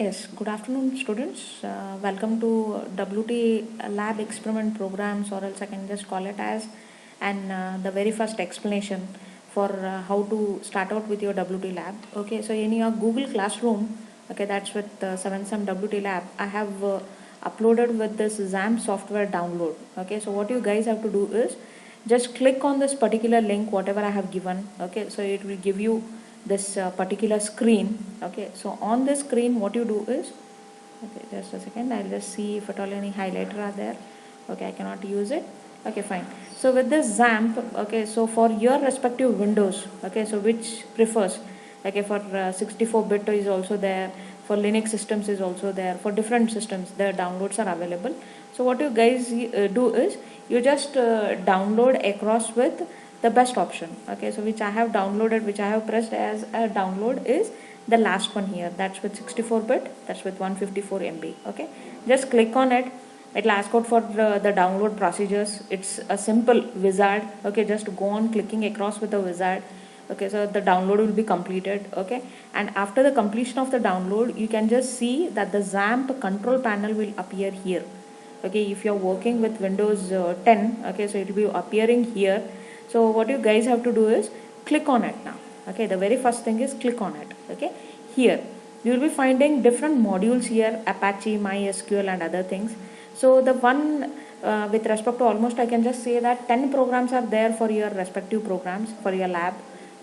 Yes, good afternoon, students. Welcome to WT Lab Experiment Programs, or else I can just call it as, and the very first explanation for how to start out with your WT Lab. Okay, so in your Google Classroom, okay, that's with 7 WT Lab, I have uploaded with this XAMPP software download. Okay, so what you guys have to do is just click on this particular link, whatever I have given. Okay, so it will give you this particular screen. Okay, so on this screen what you do is, okay, just a second, I'll just see if at all any highlighter are there. Okay, I cannot use it. Okay, fine. So with this XAMPP, okay, so for your respective windows, okay, so which prefers, okay, for 64-bit is also there, for Linux systems is also there, for different systems the downloads are available. So what you guys do is you just download across with the best option. Okay, so which I have downloaded, which I have pressed as a download is the last one here, that's with 64-bit, that's with 154 MB. Okay, just click on it. It will ask out for the download procedures. It's a simple wizard. Okay, just go on clicking across with the wizard. Okay, so the download will be completed. Okay, and after the completion of the download, you can just see that the XAMPP control panel will appear here. Okay, if you're working with Windows 10, okay, so it will be appearing here. So what you guys have to do is click on it now. Okay, the very first thing is click on it. Okay, here you will be finding different modules here, Apache, MySQL and other things. So the one with respect to, almost I can just say that 10 programs are there for your respective programs for your lab.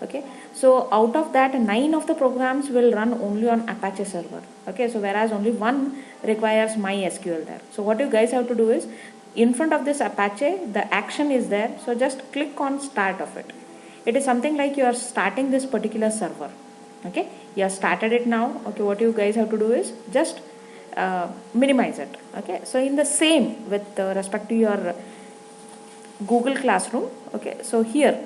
Okay, so out of that 9 of the programs will run only on Apache server. Okay, so whereas only one requires MySQL there. So what you guys have to do is, in front of this Apache the action is there, so just click on start of it. It is something like you are starting this particular server. Okay, you have started it now. Okay, what you guys have to do is just minimize it. Okay, so in the same with respect to your Google Classroom. Okay, so here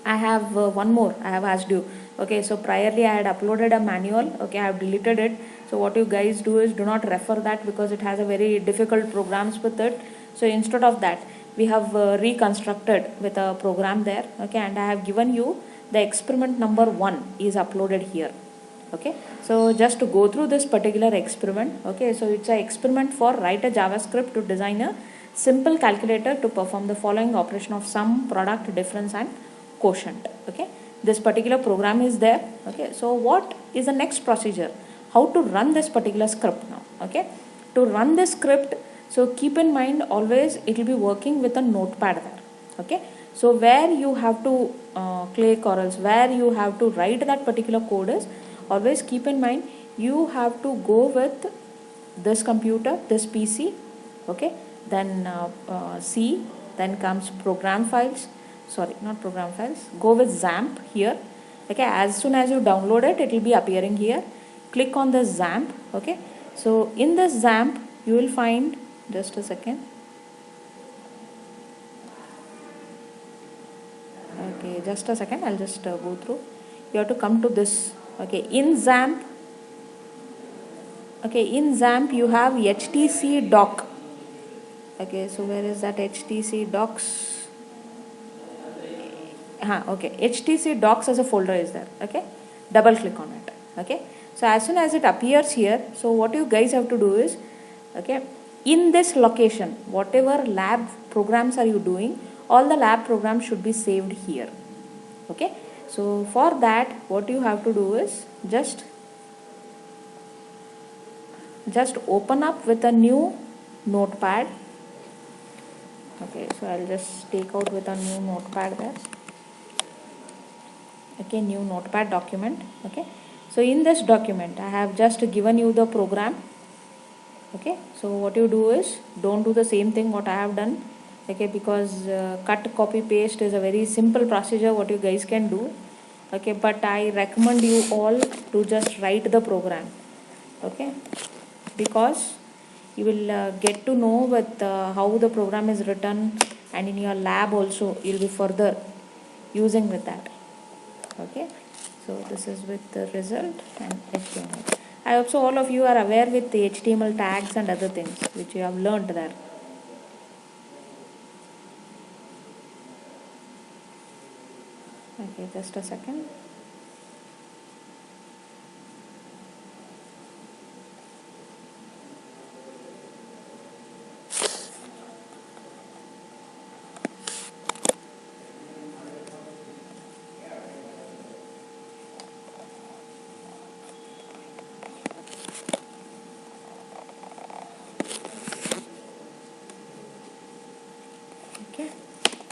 I have one more I have asked you. Okay, so priorly I had uploaded a manual. Okay, I have deleted it. So what you guys do is do not refer that, because it has a very difficult programs with it. So instead of that, we have reconstructed with a program there. Okay, and I have given you the experiment number 1 is uploaded here. Okay, so just to go through this particular experiment. Okay, so it's an experiment for write a JavaScript to design a simple calculator to perform the following operation of sum, product, difference and quotient. Okay, this particular program is there. Okay, so what is the next procedure, how to run this particular script now? Okay, to run this script, so keep in mind always it will be working with a notepad there. Okay, so where you have to click, or else where you have to write that particular code is, always keep in mind you have to go with this computer, this PC. Okay, then C, then comes program files, sorry, not program files, go with XAMPP here. Okay, as soon as you download it, it will be appearing here. Click on the XAMPP. Okay, so in the XAMPP you will find, just a second, okay, just a second, I'll just go through. You have to come to this. Okay, in XAMPP, okay, in XAMPP you have HTC doc. Okay, so where is that HTC docs? Okay, HTC docs as a folder is there. Okay, double click on it. Okay, so as soon as it appears here, so what you guys have to do is, okay, in this location, whatever lab programs are you doing, all the lab programs should be saved here. Okay, so for that what you have to do is just open up with a new notepad. Okay, so I'll just take out with a new notepad there. Okay, new notepad document. Okay, so in this document I have just given you the program. Okay, so what you do is, don't do the same thing what I have done. Okay, because cut, copy, paste is a very simple procedure what you guys can do. Okay, but I recommend you all to just write the program. Okay, because you will get to know with how the program is written, and in your lab also you will be further using with that. Okay, so this is with the result and HTML. I hope so all of you are aware with the HTML tags and other things which you have learned there. Okay, just a second.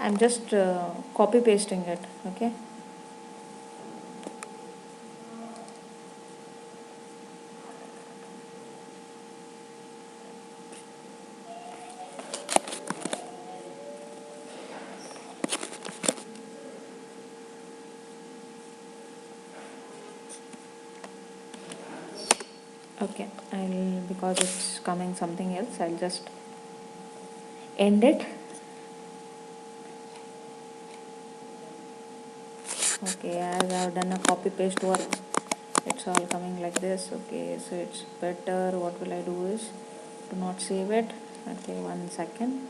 I'm just copy pasting it. Okay. Okay, because it's coming something else, I'll just end it. Okay, as I've done a copy paste work, it's all coming like this. Okay, so it's better. What will I do is to not save it. Okay, 1 second.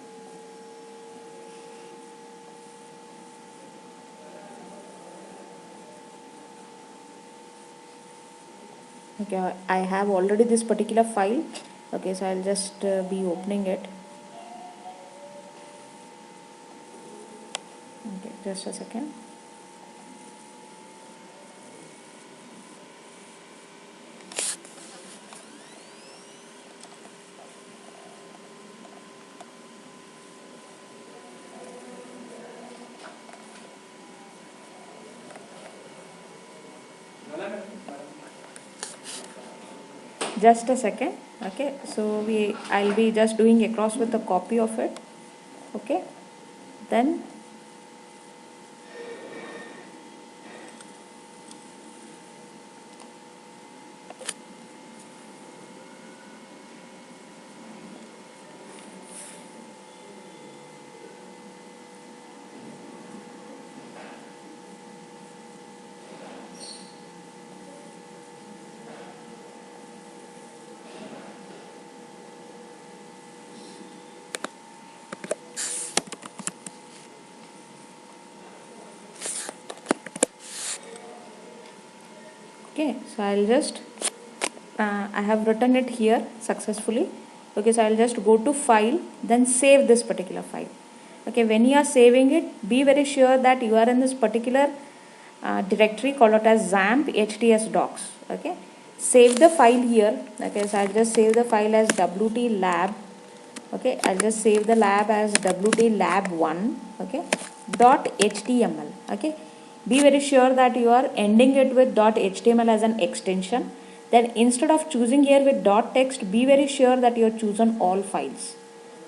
Okay, I have already this particular file. Okay, so I'll just be opening it. Okay, just a second. Just a second. Okay, so I'll be just doing across with a copy of it. Okay, then okay, so I'll just I have written it here successfully. Okay, so I'll just go to file, then save this particular file. Okay, when you are saving it, be very sure that you are in this particular directory called out as XAMPP HTS docs. Okay, save the file here. Okay, so I'll just save the file as WT lab. Okay, I'll just save the lab as WT lab 1. Okay, .html. Okay, be very sure that you are ending it with .html as an extension. Then instead of choosing here with .text, be very sure that you have chosen all files.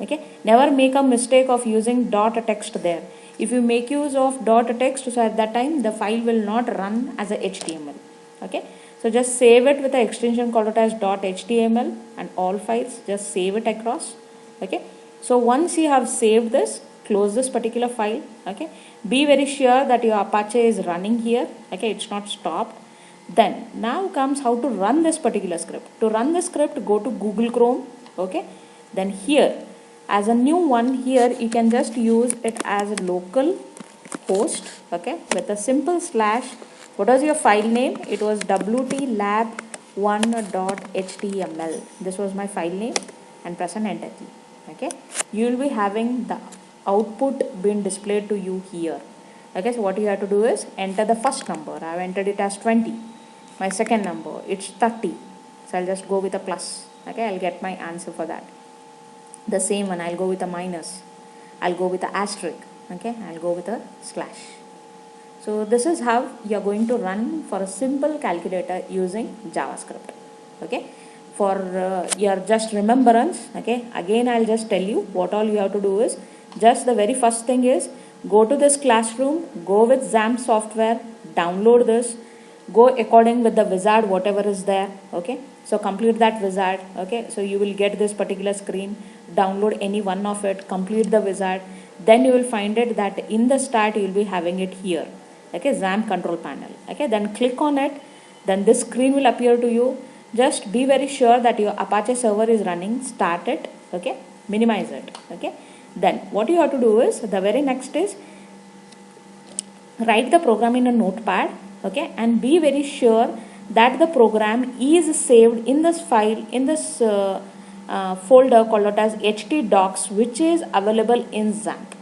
Okay, never make a mistake of using .text there. If you make use of .text, so at that time the file will not run as a HTML. Okay, so just save it with the extension called as .html and all files. Just save it across. Okay, so once you have saved this, close this particular file. Okay, be very sure that your Apache is running here. Okay, it's not stopped. Then now comes how to run this particular script. To run the script, go to Google Chrome. Okay, then here as a new one, here you can just use it as a local host. Okay, with a simple slash. What was your file name? It was wtlab1.html. This was my file name, and press an enter key. Okay, you will be having the output being displayed to you here. Okay, so what you have to do is enter the first number. I have entered it as 20. My second number, it's 30. So I'll just go with a plus. Okay, I'll get my answer for that. The same one, I'll go with a minus. I'll go with a asterisk. Okay, I'll go with a slash. So this is how you're going to run for a simple calculator using JavaScript. Okay, for your just remembrance. Okay, again I'll just tell you what all you have to do is just the very first thing is go to this classroom, go with XAMPP software, download this, go according with the wizard whatever is there. Okay, so complete that wizard. Okay, so you will get this particular screen, download any one of it, complete the wizard, then you will find it that in the start you will be having it here. Okay, XAMPP control panel. Okay, then click on it, then this screen will appear to you. Just be very sure that your Apache server is running, start it. Okay, minimize it. Okay, then what you have to do is the very next is write the program in a notepad. Okay, and be very sure that the program is saved in this file, in this folder called as htdocs, which is available in XAMPP.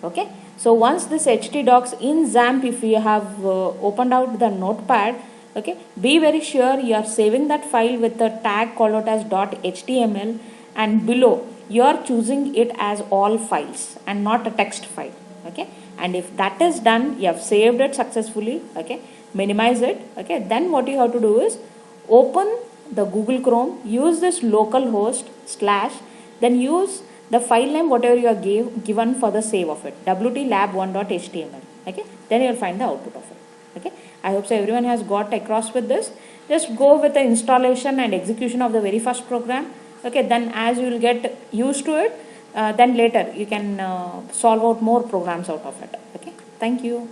Okay, so once this htdocs in XAMPP, if you have opened out the notepad, okay, be very sure you are saving that file with the tag called as .html, and below you are choosing it as all files and not a text file. Okay, and if that is done, you have saved it successfully. Okay, minimize it. Okay, then what you have to do is open the Google Chrome, use this local host / then use the file name whatever you are given for the save of it, wtlab1.html. Okay, then you will find the output of it. Okay, I hope so everyone has got across with this. Just go with the installation and execution of the very first program. Okay, then as you will get used to it, then later you can solve out more programs out of it. Okay, thank you.